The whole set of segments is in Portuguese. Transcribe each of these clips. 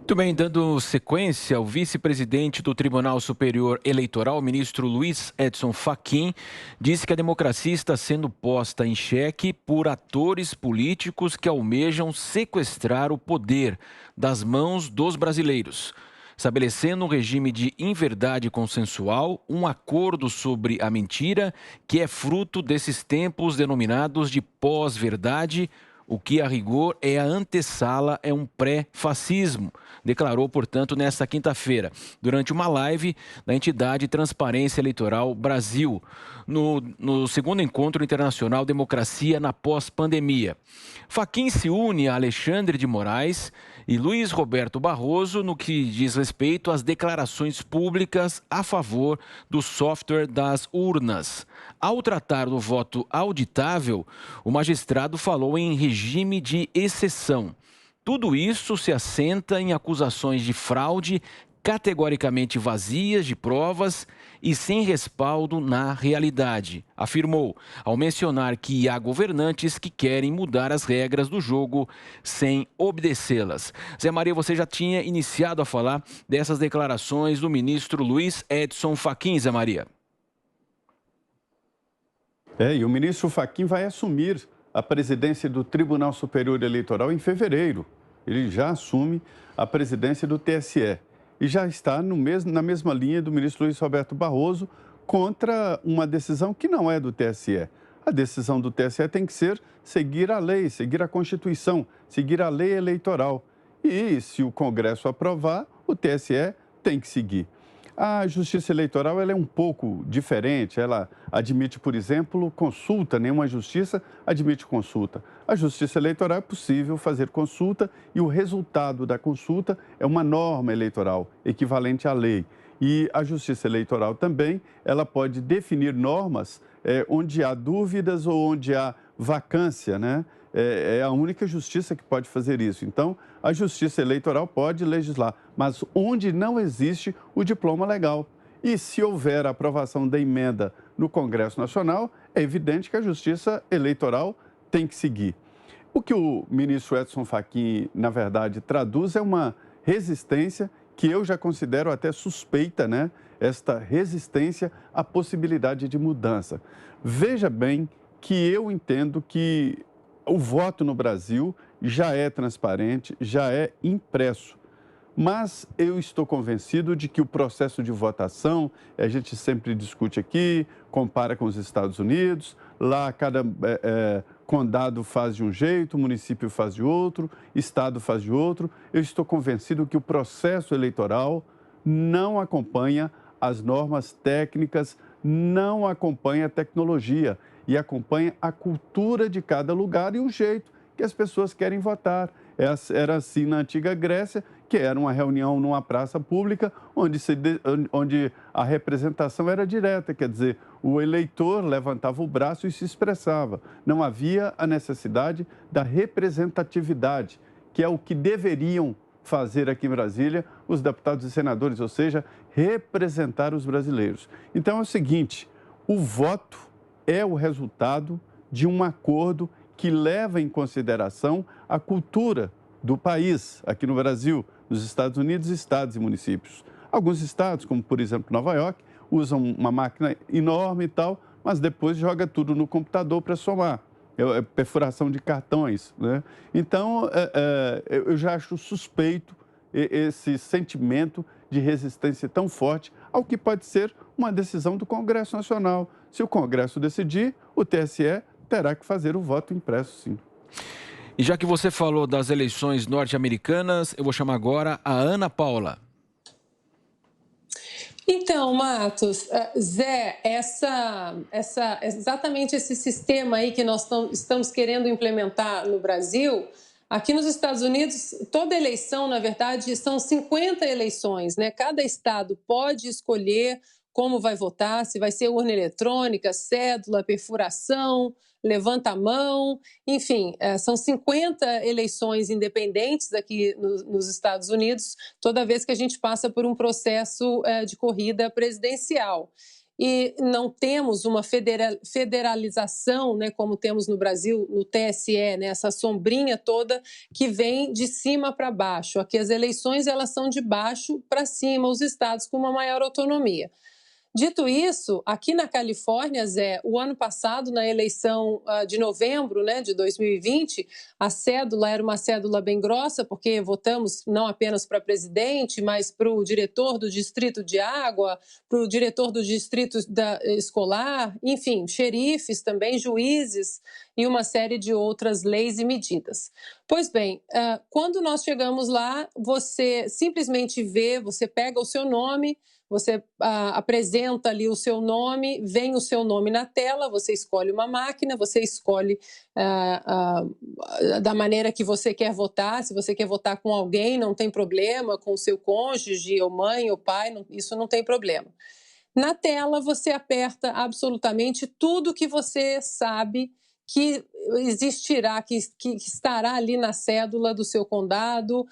Muito bem, dando sequência, o vice-presidente do Tribunal Superior Eleitoral, ministro Luiz Edson Fachin, disse que a democracia está sendo posta em xeque por atores políticos que almejam sequestrar o poder das mãos dos brasileiros, estabelecendo um regime de inverdade consensual, um acordo sobre a mentira, que é fruto desses tempos denominados de pós-verdade, o que, a rigor, é a antessala, é um pré-fascismo, declarou, portanto, nesta quinta-feira, durante uma live da entidade Transparência Eleitoral Brasil, no segundo encontro internacional Democracia na Pós-Pandemia. Fachin se une a Alexandre de Moraes e Luiz Roberto Barroso no que diz respeito às declarações públicas a favor do software das urnas. Ao tratar do voto auditável, o magistrado falou em regime de exceção. Tudo isso se assenta em acusações de fraude categoricamente vazias de provas e sem respaldo na realidade, afirmou, ao mencionar que há governantes que querem mudar as regras do jogo sem obedecê-las. Zé Maria, você já tinha iniciado a falar dessas declarações do ministro Luiz Edson Fachin, Zé Maria. E o ministro Fachin vai assumir a presidência do Tribunal Superior Eleitoral em fevereiro. Ele já assume a presidência do TSE e já está na mesma linha do ministro Luiz Roberto Barroso contra uma decisão que não é do TSE. A decisão do TSE tem que ser seguir a lei, seguir a Constituição, seguir a lei eleitoral. E se o Congresso aprovar, o TSE tem que seguir. A Justiça Eleitoral ela é um pouco diferente, ela admite, por exemplo, consulta, nenhuma justiça admite consulta. A Justiça Eleitoral é possível fazer consulta e o resultado da consulta é uma norma eleitoral, equivalente à lei. E a Justiça Eleitoral também, ela pode definir normas onde há dúvidas ou onde há vacância, né? É a única justiça que pode fazer isso. Então, a Justiça Eleitoral pode legislar, mas onde não existe o diploma legal. E se houver a aprovação da emenda no Congresso Nacional, é evidente que a Justiça Eleitoral tem que seguir. O que o ministro Edson Fachin, na verdade, traduz é uma resistência que eu já considero até suspeita, né? Esta resistência à possibilidade de mudança. Veja bem que eu entendo que o voto no Brasil já é transparente, já é impresso. Mas eu estou convencido de que o processo de votação, a gente sempre discute aqui, compara com os Estados Unidos, lá cada condado faz de um jeito, município faz de outro, estado faz de outro. Eu estou convencido que o processo eleitoral não acompanha as normas técnicas, não acompanha a tecnologia e acompanha a cultura de cada lugar e o jeito que as pessoas querem votar. Era assim na antiga Grécia, que era uma reunião numa praça pública, onde a representação era direta, quer dizer, o eleitor levantava o braço e se expressava. Não havia a necessidade da representatividade, que é o que deveriam fazer aqui em Brasília os deputados e senadores, ou seja, representar os brasileiros. Então é o seguinte, o voto é o resultado de um acordo que leva em consideração a cultura do país, aqui no Brasil, nos Estados Unidos, estados e municípios. Alguns estados, como por exemplo Nova York, usam uma máquina enorme e tal, mas depois joga tudo no computador para somar. É perfuração de cartões, né? Então, eu já acho suspeito esse sentimento de resistência tão forte ao que pode ser uma decisão do Congresso Nacional. Se o Congresso decidir, o TSE terá que fazer o voto impresso, sim. E já que você falou das eleições norte-americanas, eu vou chamar agora a Ana Paula. Então, Matos, Zé, exatamente esse sistema aí que nós estamos querendo implementar no Brasil, aqui nos Estados Unidos, toda eleição, na verdade, são 50 eleições, né? Cada estado pode escolher como vai votar, se vai ser urna eletrônica, cédula, perfuração, levanta a mão, enfim, são 50 eleições independentes aqui nos Estados Unidos, toda vez que a gente passa por um processo de corrida presidencial. e não temos uma federalização, né, como temos no Brasil, no TSE, né, essa sombrinha toda que vem de cima para baixo. Aqui as eleições elas são de baixo para cima, os estados com uma maior autonomia. Dito isso, aqui na Califórnia, Zé, o ano passado, na eleição de novembro, né, de 2020, a cédula era uma cédula bem grossa, porque votamos não apenas para presidente, mas para o diretor do distrito de água, para o diretor do distrito escolar, enfim, xerifes também, juízes e uma série de outras leis e medidas. Pois bem, quando nós chegamos lá, você simplesmente vê, você pega o seu nome, você apresenta ali o seu nome, vem o seu nome na tela, você escolhe uma máquina, você escolhe da maneira que você quer votar. Se você quer votar com alguém, não tem problema, com o seu cônjuge, ou mãe, ou pai, isso não tem problema. Na tela, você aperta absolutamente tudo que você sabe que existirá, que estará ali na cédula do seu condado,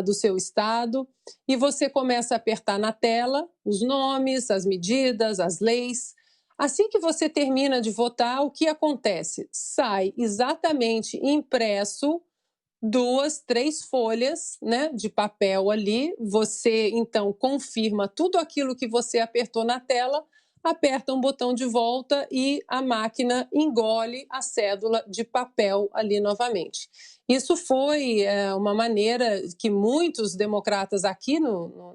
do seu estado, e você começa a apertar na tela os nomes, as medidas, as leis. Assim que você termina de votar, o que acontece? Sai exatamente impresso 2, 3 folhas, né, de papel ali. Você, então, confirma tudo aquilo que você apertou na tela, aperta um botão de volta e a máquina engole a cédula de papel ali novamente. Isso foi uma maneira que muitos democratas aqui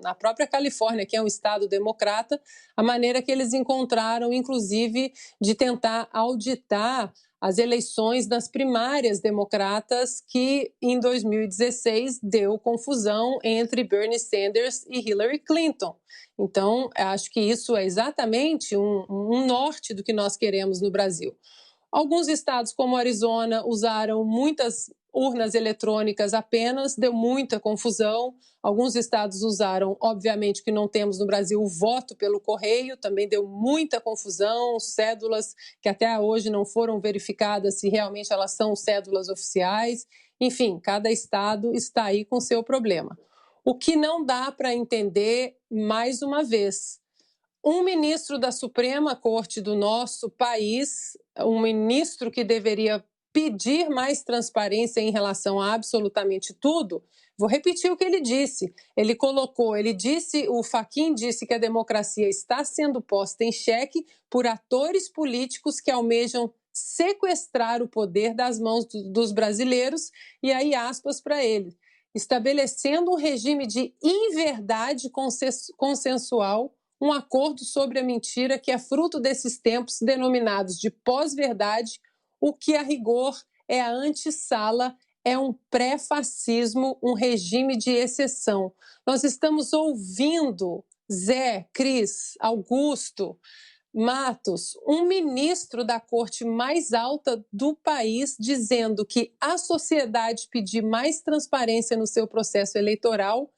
na própria Califórnia, que é um estado democrata, a maneira que eles encontraram, inclusive, de tentar auditar as eleições das primárias democratas, que em 2016 deu confusão entre Bernie Sanders e Hillary Clinton. Então, acho que isso é exatamente um norte do que nós queremos no Brasil. Alguns estados, como Arizona, usaram muitas urnas eletrônicas apenas, deu muita confusão. Alguns estados usaram, obviamente, que não temos no Brasil, o voto pelo correio, também deu muita confusão, cédulas que até hoje não foram verificadas se realmente elas são cédulas oficiais. Enfim, cada estado está aí com seu problema. O que não dá para entender, mais uma vez, um ministro da Suprema Corte do nosso país, um ministro que deveria pedir mais transparência em relação a absolutamente tudo. Vou repetir o que ele disse. O Fachin disse que a democracia está sendo posta em xeque por atores políticos que almejam sequestrar o poder das mãos dos brasileiros, e aí aspas para ele, estabelecendo um regime de inverdade consensual, um acordo sobre a mentira que é fruto desses tempos denominados de pós-verdade, o que a rigor é a antessala, é um pré-fascismo, um regime de exceção. Nós estamos ouvindo Zé, Cris, Augusto, Matos, um ministro da corte mais alta do país, dizendo que a sociedade pedir mais transparência no seu processo eleitoral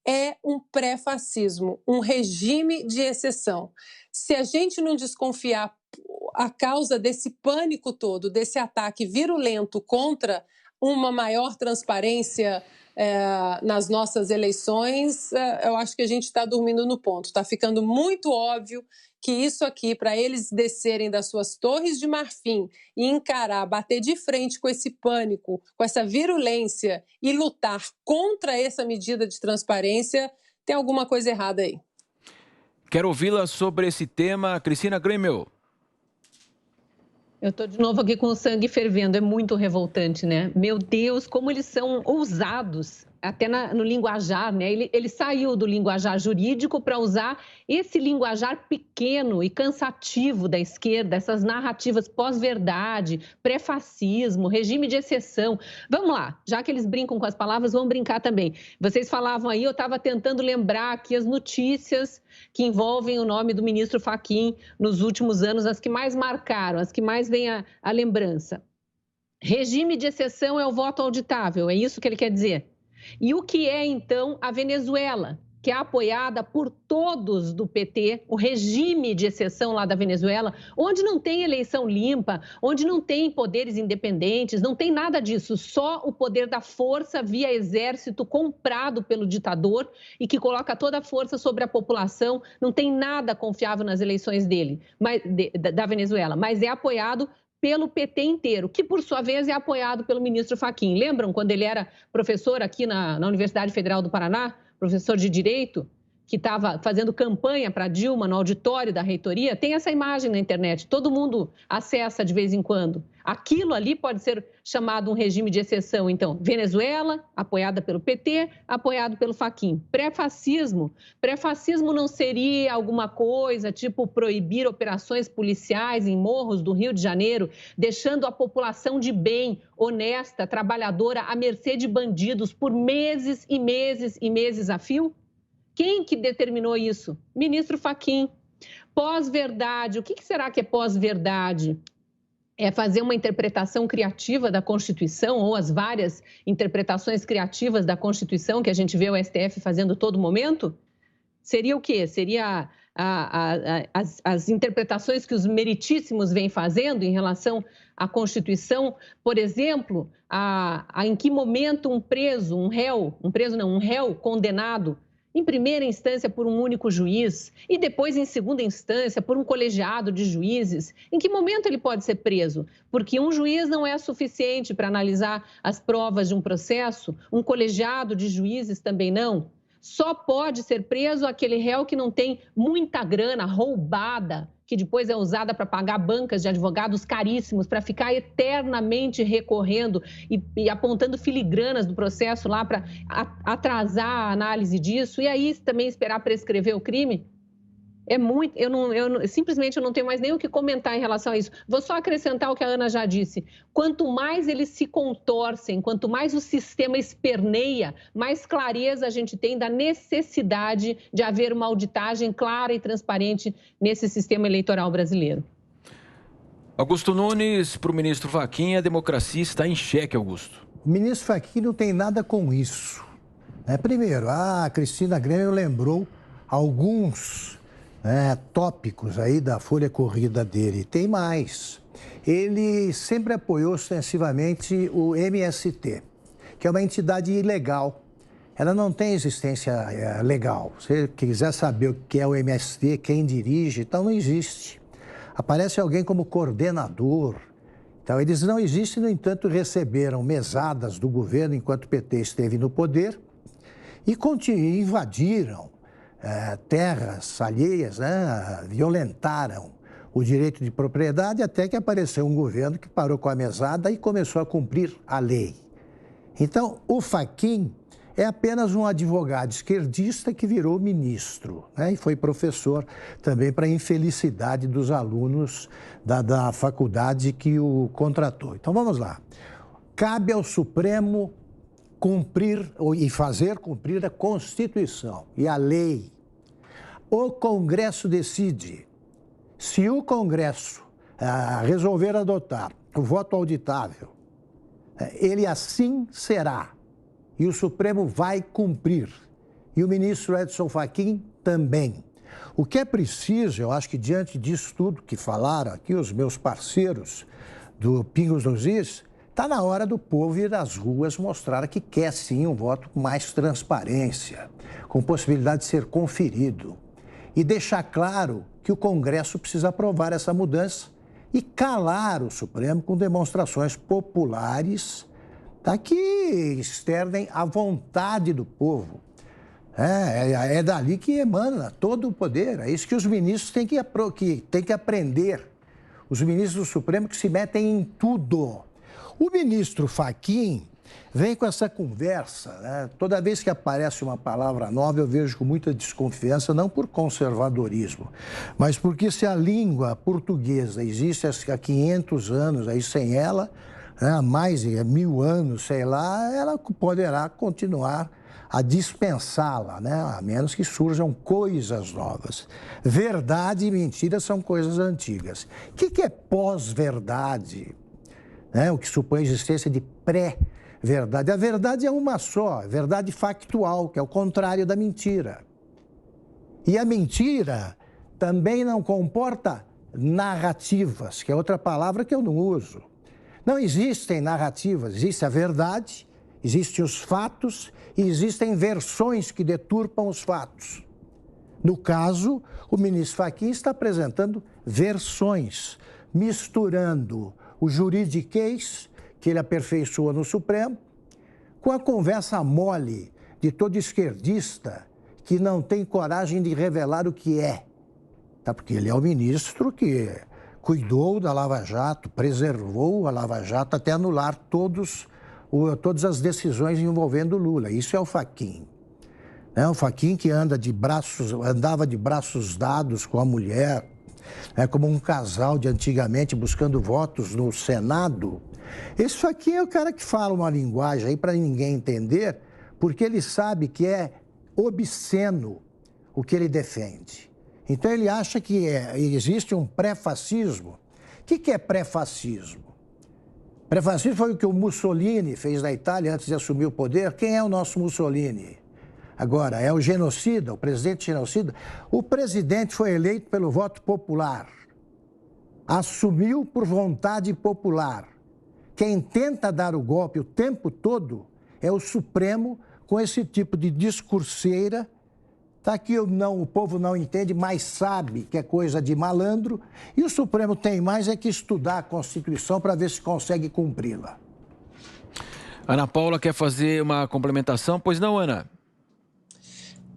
é um pré-fascismo, um regime de exceção. Se a gente não desconfiar a causa desse pânico todo, desse ataque virulento contra uma maior transparência nas nossas eleições, eu acho que a gente está dormindo no ponto. Está ficando muito óbvio que isso aqui, para eles descerem das suas torres de marfim e encarar, bater de frente com esse pânico, com essa virulência e lutar contra essa medida de transparência, tem alguma coisa errada aí. Quero ouvi-la sobre esse tema, Cristina Grêmio. Eu estou de novo aqui com o sangue fervendo, é muito revoltante, né? Meu Deus, como eles são ousados, até no linguajar, né? Ele saiu do linguajar jurídico para usar esse linguajar pequeno e cansativo da esquerda, essas narrativas pós-verdade, pré-fascismo, regime de exceção. Vamos lá, já que eles brincam com as palavras, vamos brincar também. Vocês falavam aí, eu estava tentando lembrar aqui as notícias que envolvem o nome do ministro Fachin nos últimos anos, as que mais marcaram, as que mais vêm à lembrança. Regime de exceção é o voto auditável, é isso que ele quer dizer? E o que é, então, a Venezuela? que é apoiada por todos do PT, o regime de exceção lá da Venezuela, onde não tem eleição limpa, onde não tem poderes independentes, não tem nada disso, só o poder da força via exército comprado pelo ditador e que coloca toda a força sobre a população, não tem nada confiável nas eleições da Venezuela, mas é apoiado pelo PT inteiro, que por sua vez é apoiado pelo ministro Fachin. Lembram quando ele era professor aqui na Universidade Federal do Paraná? Professor de Direito, que estava fazendo campanha para Dilma no auditório da reitoria, tem essa imagem na internet, todo mundo acessa de vez em quando. Aquilo ali pode ser chamado um regime de exceção, então. Venezuela, apoiada pelo PT, apoiado pelo Fachin. Pré-fascismo não seria alguma coisa tipo proibir operações policiais em morros do Rio de Janeiro, deixando a população de bem, honesta, trabalhadora, à mercê de bandidos por meses e meses e meses a fio? Quem que determinou isso? Ministro Fachin. Pós-verdade, o que será que é pós-verdade? É fazer uma interpretação criativa da Constituição ou as várias interpretações criativas da Constituição que a gente vê o STF fazendo todo momento? Seria o quê? Seria as interpretações que os meritíssimos vêm fazendo em relação à Constituição? Por exemplo, em que momento um réu condenado em primeira instância por um único juiz e depois em segunda instância por um colegiado de juízes, em que momento ele pode ser preso? Porque um juiz não é suficiente para analisar as provas de um processo, um colegiado de juízes também não. Só pode ser preso aquele réu que não tem muita grana roubada, que depois é usada para pagar bancas de advogados caríssimos, para ficar eternamente recorrendo e apontando filigranas do processo lá para atrasar a análise disso, e aí também esperar prescrever o crime. É muito, simplesmente eu não tenho mais nem o que comentar em relação a isso. Vou só acrescentar o que a Ana já disse. Quanto mais eles se contorcem, quanto mais o sistema esperneia, mais clareza a gente tem da necessidade de haver uma auditagem clara e transparente nesse sistema eleitoral brasileiro. Augusto Nunes, para o ministro Fachin, a democracia está em xeque, Augusto. O ministro Fachin não tem nada com isso. Primeiro, a Cristina Grêmio lembrou alguns tópicos aí da folha corrida dele. Tem mais. Ele sempre apoiou ostensivamente o MST, que é uma entidade ilegal. Ela não tem existência legal. Se você quiser saber o que é o MST, quem dirige, então não existe. Aparece alguém como coordenador. Então, eles não existem, no entanto, receberam mesadas do governo enquanto o PT esteve no poder e invadiram terras alheias, violentaram o direito de propriedade até que apareceu um governo que parou com a mesada e começou a cumprir a lei. Então, o Fachin é apenas um advogado esquerdista que virou ministro, e foi professor também para a infelicidade dos alunos da faculdade que o contratou. Então, vamos lá. Cabe ao Supremo cumprir e fazer cumprir a Constituição e a lei. O Congresso decide. Se o Congresso resolver adotar o voto auditável, ele assim será. E o Supremo vai cumprir. E o ministro Edson Fachin também. O que é preciso, eu acho que diante disso tudo que falaram aqui os meus parceiros do Pingos nos Is, está na hora do povo ir às ruas mostrar que quer sim um voto com mais transparência, com possibilidade de ser conferido. E deixar claro que o Congresso precisa aprovar essa mudança e calar o Supremo com demonstrações populares que externem a vontade do povo. É dali que emana todo o poder. É isso que os ministros têm que aprender. Os ministros do Supremo que se metem em tudo. O ministro Fachin vem com essa conversa, Toda vez que aparece uma palavra nova, eu vejo com muita desconfiança, não por conservadorismo, mas porque se a língua portuguesa existe há 500 anos, aí sem ela, há mais de 1000 anos, sei lá, ela poderá continuar a dispensá-la, a menos que surjam coisas novas. Verdade e mentira são coisas antigas. O que é pós-verdade? O que supõe a existência de pré-verdade. A verdade é uma só, verdade factual, que é o contrário da mentira. E a mentira também não comporta narrativas, que é outra palavra que eu não uso. Não existem narrativas, existe a verdade, existem os fatos e existem versões que deturpam os fatos. No caso, o ministro Fachin está apresentando versões, misturando o juridiquês que ele aperfeiçoa no Supremo com a conversa mole de todo esquerdista que não tem coragem de revelar o que é. Tá? Porque ele é o ministro que cuidou da Lava Jato, preservou a Lava Jato até anular todas as decisões envolvendo Lula. Isso é o Fachin. O Fachin que andava de braços dados com a mulher, como um casal de antigamente buscando votos no Senado. Esse Fachin é o cara que fala uma linguagem aí para ninguém entender, porque ele sabe que é obsceno o que ele defende. Então ele acha que existe um pré-fascismo. O que é pré-fascismo? Pré-fascismo foi o que o Mussolini fez na Itália antes de assumir o poder. Quem é o nosso Mussolini? Agora, é o genocida, o presidente genocida. O presidente foi eleito pelo voto popular. Assumiu por vontade popular. Quem tenta dar o golpe o tempo todo é o Supremo, com esse tipo de discurseira, tá, que o povo não entende, mas sabe que é coisa de malandro, e o Supremo tem mais é que estudar a Constituição para ver se consegue cumpri-la. Ana Paula quer fazer uma complementação? Pois não, Ana?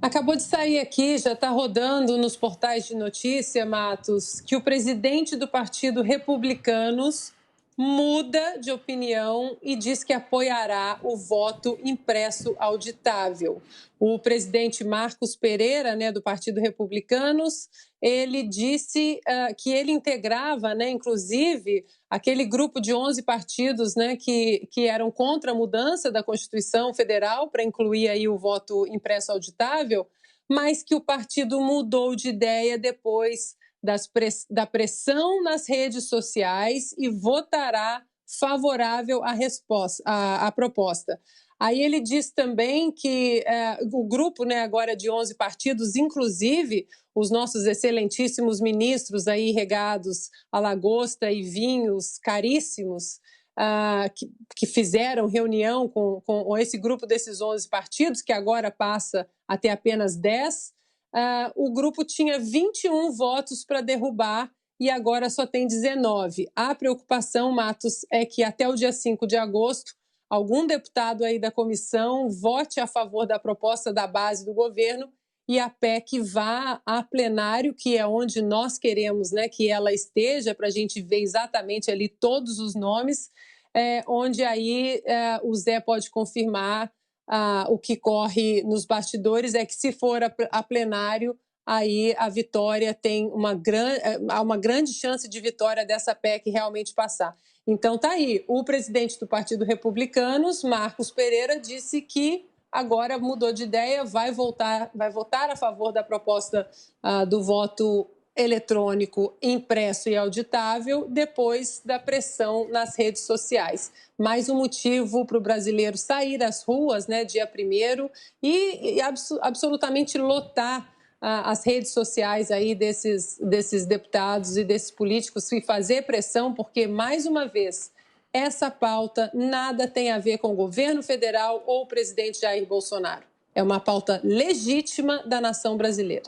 Acabou de sair aqui, já está rodando nos portais de notícia, Matos, que o presidente do Partido Republicanos muda de opinião e diz que apoiará o voto impresso auditável. O presidente Marcos Pereira, do Partido Republicanos, ele disse que ele integrava, inclusive, aquele grupo de 11 partidos, que eram contra a mudança da Constituição Federal para incluir aí o voto impresso auditável, mas que o partido mudou de ideia depois da pressão nas redes sociais e votará favorável à proposta. Aí ele diz também que o grupo, agora de 11 partidos, inclusive os nossos excelentíssimos ministros aí regados a lagosta e vinhos caríssimos, que fizeram reunião com esse grupo desses 11 partidos, que agora passa a ter apenas 10, o grupo tinha 21 votos para derrubar e agora só tem 19. A preocupação, Matos, é que até o dia 5 de agosto, algum deputado aí da comissão vote a favor da proposta da base do governo e a PEC vá a plenário, que é onde nós queremos que ela esteja, para a gente ver exatamente ali todos os nomes, onde aí o Zé pode confirmar. O que corre nos bastidores é que, se for a plenário, aí a vitória tem uma grande chance de vitória dessa PEC realmente passar. Então tá aí, o presidente do Partido Republicanos, Marcos Pereira, disse que agora mudou de ideia, vai votar a favor da proposta do voto eletrônico impresso e auditável depois da pressão nas redes sociais. Mais um motivo para o brasileiro sair às ruas, dia 1º, e absolutamente lotar as redes sociais aí desses deputados e desses políticos e fazer pressão, porque, mais uma vez, essa pauta nada tem a ver com o governo federal ou o presidente Jair Bolsonaro. É uma pauta legítima da nação brasileira.